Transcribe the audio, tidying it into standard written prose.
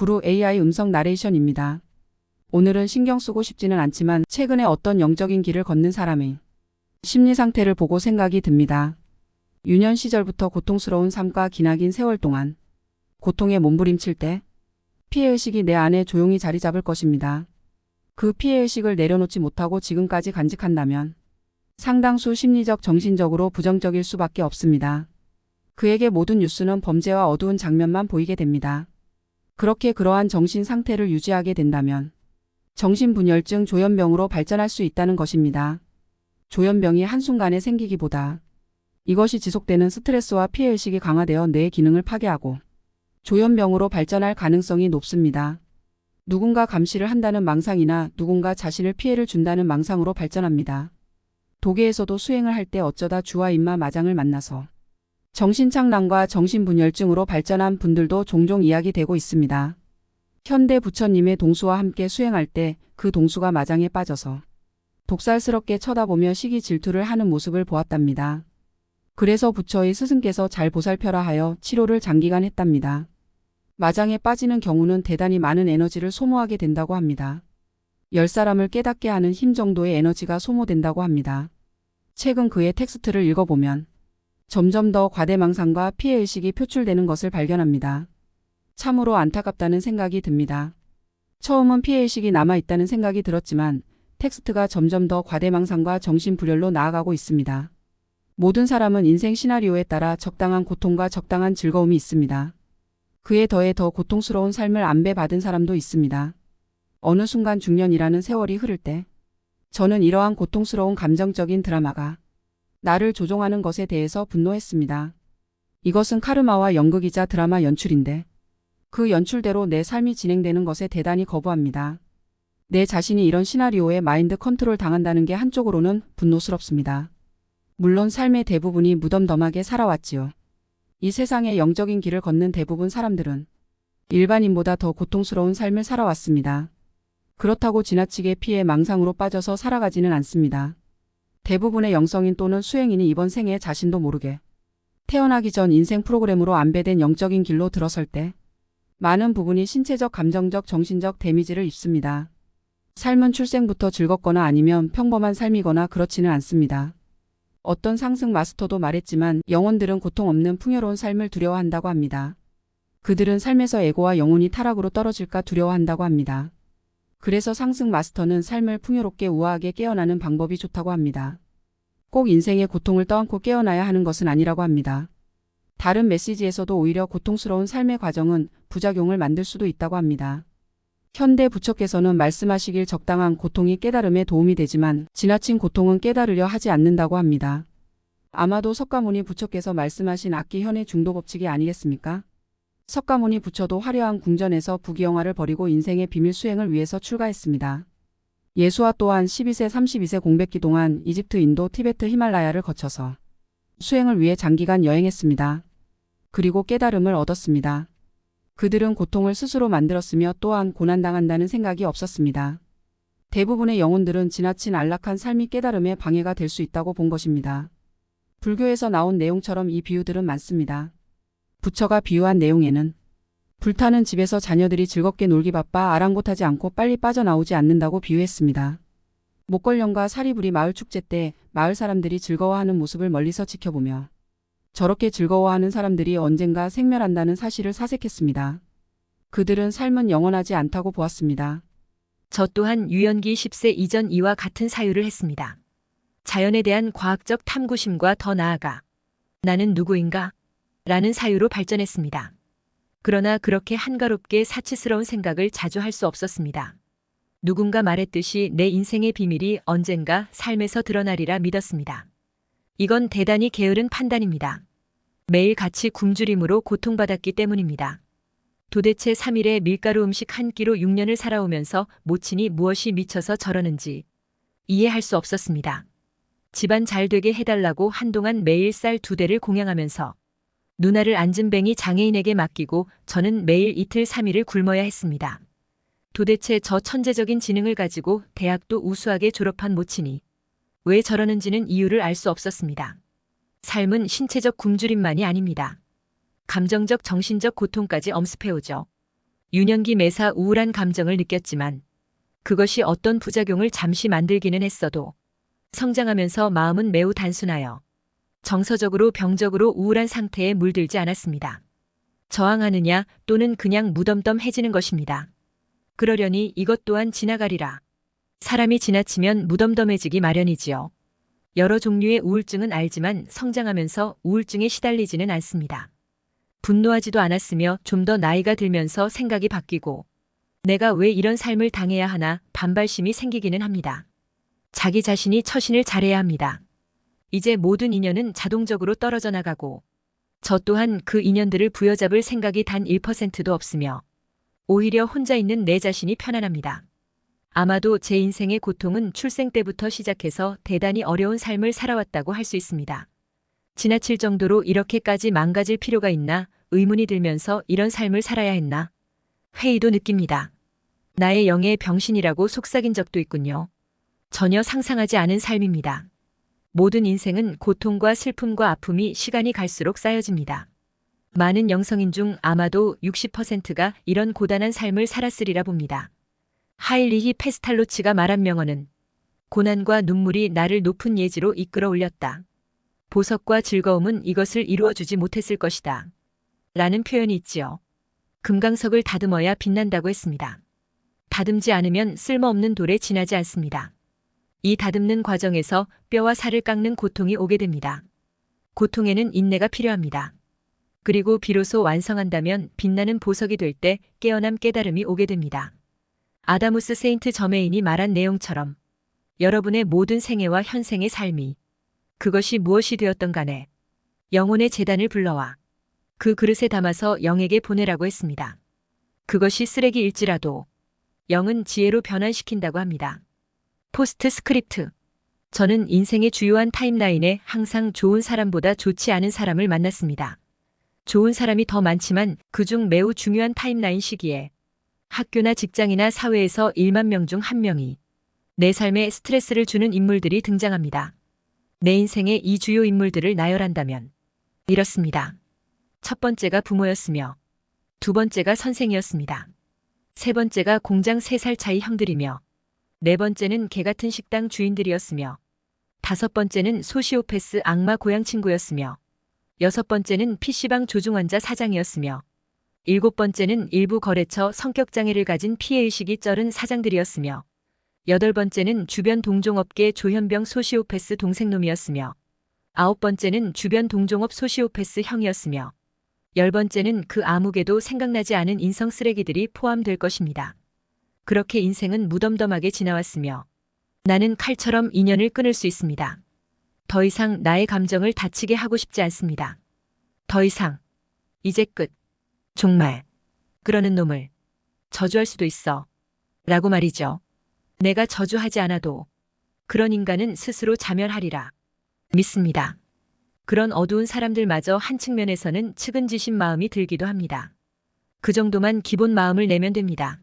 구루 AI 음성 나레이션입니다. 오늘은 신경 쓰고 싶지는 않지만 최근에 어떤 영적인 길을 걷는 사람의 심리 상태를 보고 생각이 듭니다. 유년 시절부터 고통스러운 삶과 기나긴 세월 동안 고통에 몸부림칠 때 피해의식이 내 안에 조용히 자리 잡을 것입니다. 그 피해의식을 내려놓지 못하고 지금까지 간직한다면 상당수 심리적 정신적으로 부정적일 수밖에 없습니다. 그에게 모든 뉴스는 범죄와 어두운 장면만 보이게 됩니다. 그렇게 그러한 정신 상태를 유지하게 된다면 정신분열증 조현병으로 발전할 수 있다는 것입니다. 조현병이 한순간에 생기기보다 이것이 지속되는 스트레스와 피해의식이 강화되어 뇌의 기능을 파괴하고 조현병으로 발전할 가능성이 높습니다. 누군가 감시를 한다는 망상이나 누군가 자신을 피해를 준다는 망상으로 발전합니다. 도계에서도 수행을 할 때 어쩌다 주와 인마 마장을 만나서 정신착란과 정신분열증으로 발전한 분들도 종종 이야기되고 있습니다. 현대 부처님의 동수와 함께 수행할 때 그 동수가 마장에 빠져서 독살스럽게 쳐다보며 시기 질투를 하는 모습을 보았답니다. 그래서 부처의 스승께서 잘 보살펴라 하여 치료를 장기간 했답니다. 마장에 빠지는 경우는 대단히 많은 에너지를 소모하게 된다고 합니다. 10사람을 깨닫게 하는 힘 정도의 에너지가 소모된다고 합니다. 최근 그의 텍스트를 읽어보면 점점 더 과대망상과 피해의식이 표출되는 것을 발견합니다. 참으로 안타깝다는 생각이 듭니다. 처음은 피해의식이 남아있다는 생각이 들었지만 텍스트가 점점 더 과대망상과 정신불열로 나아가고 있습니다. 모든 사람은 인생 시나리오에 따라 적당한 고통과 적당한 즐거움이 있습니다. 그에 더해 더 고통스러운 삶을 안배받은 사람도 있습니다. 어느 순간 중년이라는 세월이 흐를 때 저는 이러한 고통스러운 감정적인 드라마가 나를 조종하는 것에 대해서 분노했습니다. 이것은 카르마와 연극이자 드라마 연출인데 그 연출대로 내 삶이 진행되는 것에 대단히 거부합니다. 내 자신이 이런 시나리오에 마인드 컨트롤 당한다는 게 한쪽으로는 분노스럽습니다. 물론 삶의 대부분이 무덤덤하게 살아왔지요. 이 세상의 영적인 길을 걷는 대부분 사람들은 일반인보다 더 고통스러운 삶을 살아왔습니다. 그렇다고 지나치게 피해 망상으로 빠져서 살아가지는 않습니다. 대부분의 영성인 또는 수행인이 이번 생에 자신도 모르게 태어나기 전 인생 프로그램으로 안배된 영적인 길로 들어설 때 많은 부분이 신체적, 감정적, 정신적 데미지를 입습니다. 삶은 출생부터 즐겁거나 아니면 평범한 삶이거나 그렇지는 않습니다. 어떤 상승 마스터도 말했지만 영혼들은 고통 없는 풍요로운 삶을 두려워한다고 합니다. 그들은 삶에서 에고와 영혼이 타락으로 떨어질까 두려워한다고 합니다. 그래서 상승 마스터는 삶을 풍요롭게 우아하게 깨어나는 방법이 좋다고 합니다. 꼭 인생의 고통을 떠안고 깨어나야 하는 것은 아니라고 합니다. 다른 메시지에서도 오히려 고통스러운 삶의 과정은 부작용을 만들 수도 있다고 합니다. 현대 부처께서는 말씀하시길 적당한 고통이 깨달음에 도움이 되지만 지나친 고통은 깨달으려 하지 않는다고 합니다. 아마도 석가모니 부처께서 말씀하신 악기 현의 중도 법칙이 아니겠습니까? 석가모니 부처도 화려한 궁전에서 부귀영화를 버리고 인생의 비밀 수행을 위해서 출가했습니다. 예수와 또한 12세 32세 공백기 동안 이집트, 인도, 티베트, 히말라야를 거쳐서 수행을 위해 장기간 여행했습니다. 그리고 깨달음을 얻었습니다. 그들은 고통을 스스로 만들었으며 또한 고난당한다는 생각이 없었습니다. 대부분의 영혼들은 지나친 안락한 삶이 깨달음에 방해가 될 수 있다고 본 것입니다. 불교에서 나온 내용처럼 이 비유들은 많습니다. 부처가 비유한 내용에는 불타는 집에서 자녀들이 즐겁게 놀기 바빠 아랑곳하지 않고 빨리 빠져나오지 않는다고 비유했습니다. 목걸령과 사리부리 마을 축제 때 마을 사람들이 즐거워하는 모습을 멀리서 지켜보며 저렇게 즐거워하는 사람들이 언젠가 생멸한다는 사실을 사색했습니다. 그들은 삶은 영원하지 않다고 보았습니다. 저 또한 유연기 10세 이전 이와 같은 사유를 했습니다. 자연에 대한 과학적 탐구심과 더 나아가 나는 누구인가? 라는 사유로 발전했습니다. 그러나 그렇게 한가롭게 사치스러운 생각을 자주 할 수 없었습니다. 누군가 말했듯이 내 인생의 비밀이 언젠가 삶에서 드러나리라 믿었습니다. 이건 대단히 게으른 판단입니다. 매일 같이 굶주림으로 고통받았기 때문입니다. 도대체 3일에 밀가루 음식 한 끼로 6년을 살아오면서 모친이 무엇이 미쳐서 저러는지 이해할 수 없었습니다. 집안 잘 되게 해달라고 한동안 매일 쌀 2대를 공양하면서 누나를 안진뱅이 장애인에게 맡기고 저는 매일 이틀 3일을 굶어야 했습니다. 도대체 저 천재적인 지능을 가지고 대학도 우수하게 졸업한 모친이 왜 저러는지는 이유를 알 수 없었습니다. 삶은 신체적 굶주림만이 아닙니다. 감정적, 정신적 고통까지 엄습해오죠. 유년기 매사 우울한 감정을 느꼈지만 그것이 어떤 부작용을 잠시 만들기는 했어도 성장하면서 마음은 매우 단순하여 정서적으로 병적으로 우울한 상태에 물들지 않았습니다. 저항하느냐 또는 그냥 무덤덤해지는 것입니다. 그러려니 이것 또한 지나가리라. 사람이 지나치면 무덤덤해지기 마련이지요. 여러 종류의 우울증은 알지만 성장하면서 우울증에 시달리지는 않습니다. 분노하지도 않았으며 좀 더 나이가 들면서 생각이 바뀌고 내가 왜 이런 삶을 당해야 하나 반발심이 생기기는 합니다. 자기 자신이 처신을 잘해야 합니다. 이제 모든 인연은 자동적으로 떨어져 나가고 저 또한 그 인연들을 부여잡을 생각이 단 1%도 없으며 오히려 혼자 있는 내 자신이 편안합니다. 아마도 제 인생의 고통은 출생 때부터 시작해서 대단히 어려운 삶을 살아왔다고 할 수 있습니다. 지나칠 정도로 이렇게까지 망가질 필요가 있나 의문이 들면서 이런 삶을 살아야 했나 회의도 느낍니다. 나의 영의 병신이라고 속삭인 적도 있군요. 전혀 상상하지 않은 삶입니다. 모든 인생은 고통과 슬픔과 아픔이 시간이 갈수록 쌓여집니다. 많은 영성인 중 아마도 60%가 이런 고단한 삶을 살았으리라 봅니다. 하일리히 페스탈로치가 말한 명언은 고난과 눈물이 나를 높은 예지로 이끌어 올렸다. 보석과 즐거움은 이것을 이루어주지 못했을 것이다. 라는 표현이 있지요. 금강석을 다듬어야 빛난다고 했습니다. 다듬지 않으면 쓸모없는 돌에 지나지 않습니다. 이 다듬는 과정에서 뼈와 살을 깎는 고통이 오게 됩니다. 고통에는 인내가 필요합니다. 그리고 비로소 완성한다면 빛나는 보석이 될 때 깨어남 깨달음이 오게 됩니다. 아다무스 세인트 저메인이 말한 내용처럼 여러분의 모든 생애와 현생의 삶이 그것이 무엇이 되었던 간에 영혼의 재단을 불러와 그 그릇에 담아서 영에게 보내라고 했습니다. 그것이 쓰레기일지라도 영은 지혜로 변환시킨다고 합니다. 포스트 스크립트. 저는 인생의 주요한 타임라인에 항상 좋은 사람보다 좋지 않은 사람을 만났습니다. 좋은 사람이 더 많지만 그중 매우 중요한 타임라인 시기에 학교나 직장이나 사회에서 1만 명 중 1명이 내 삶에 스트레스를 주는 인물들이 등장합니다. 내 인생의 이 주요 인물들을 나열한다면 이렇습니다. 첫 번째가 부모였으며 두 번째가 선생이었습니다. 세 번째가 공장 3살 차이 형들이며 네 번째는 개같은 식당 주인들이었으며 다섯 번째는 소시오패스 악마 고향 친구였으며 여섯 번째는 PC방 조중환자 사장이었으며 일곱 번째는 일부 거래처 성격장애를 가진 피해의식이 쩔은 사장들이었으며 여덟 번째는 주변 동종업계 조현병 소시오패스 동생놈이었으며 아홉 번째는 주변 동종업 소시오패스 형이었으며 열 번째는 그 아무개도 생각나지 않은 인성 쓰레기들이 포함될 것입니다. 그렇게 인생은 무덤덤하게 지나왔으며 나는 칼처럼 인연을 끊을 수 있습니다. 더 이상 나의 감정을 다치게 하고 싶지 않습니다. 더 이상. 이제 끝. 정말. 그러는 놈을 저주할 수도 있어. 라고 말이죠. 내가 저주하지 않아도 그런 인간은 스스로 자멸하리라. 믿습니다. 그런 어두운 사람들마저 한 측면에서는 측은지심 마음이 들기도 합니다. 그 정도만 기본 마음을 내면 됩니다.